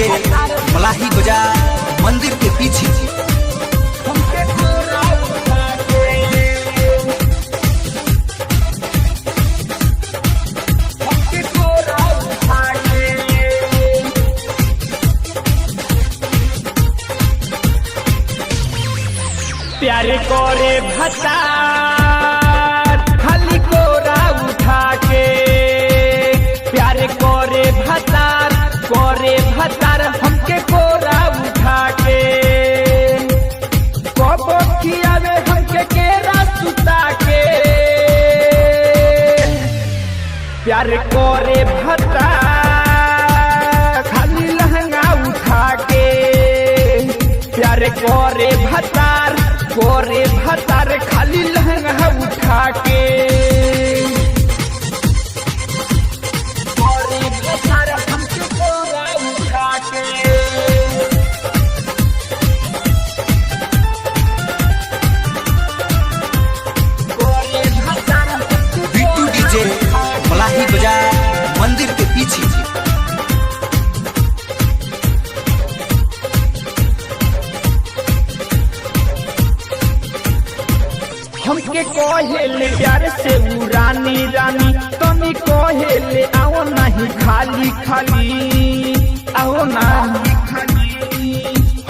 DJ मलाही बाजार मंदिर के पीछे। प्यारे कोरे भतार खाली कोरा उठा के, प्यारे कोरे भतार हमके कोरा उठा के, कबो खियावे हमके केरा सुता के। प्यारे कोरे भतार खाली लहंगा उठा के, प्यारे कोरे भतार खाली लहंगा उठा के। कोरे भतार हमके कोरा उठा के, कोरे भतार बिट्टू डीजे मलाही बाजार मंदिर के पीछे। हमके कहेले प्यार से उ रानी रानी, तनी कहेले आओ नहीं खाली खाली, आओ ना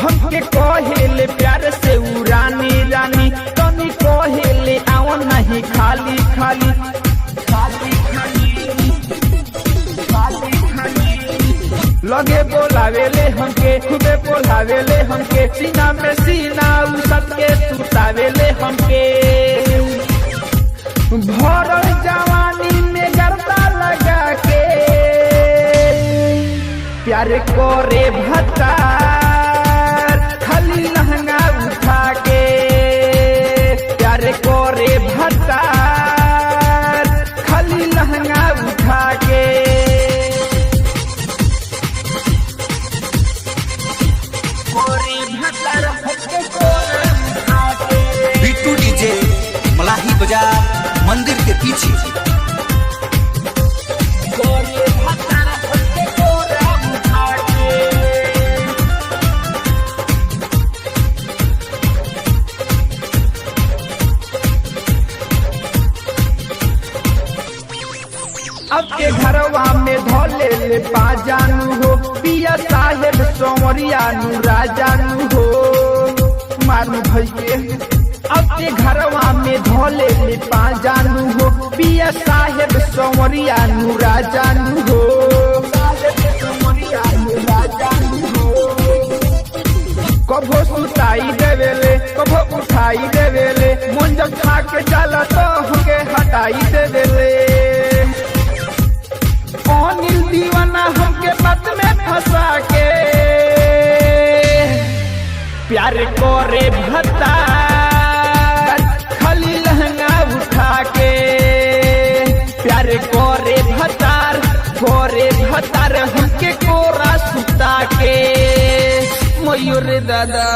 हमके कहेले प्यार से उ रानी रानी, तनी कहेले आओ नहीं खाली खाली, खाली खाली खाली खाली। लगे बोलावेले हमके, खुदे बोलावेले हमके, सीना में सीना उ सबके सुतावेले हमके। भरल जवानी में गर्दा लगा के, प्यारे कोरे भतार खाली लहंगा उठा के, प्यारे कोरे भतार खाली लहंगा उठा के। कोरे भतार हमके कोरा उठा के, बिट्टू डीजे मलाही बाजार मंदिर के पीछे। कोरे भतार हमके कोरा उठा के। अब के घरवा में धोले ले बाजानू हो, पिया साहेब सोमरियानू राजानू हो मारू भई के। अब के घरवा में धोले ले बाजानू हो, पिया साहेब सोमरियानू राजानू हो, कभो सुताई देवेले कभो उठाई देवेले, मन जब खा के चला तो हमके हटाई देवेले। अनिल दीवाना हमके बात में फंसा के, प्यार कोरे भतार खाली लहंगा उठा के, प्यार कोरे भतार हमके कोरा सुता के। मयूर दादा।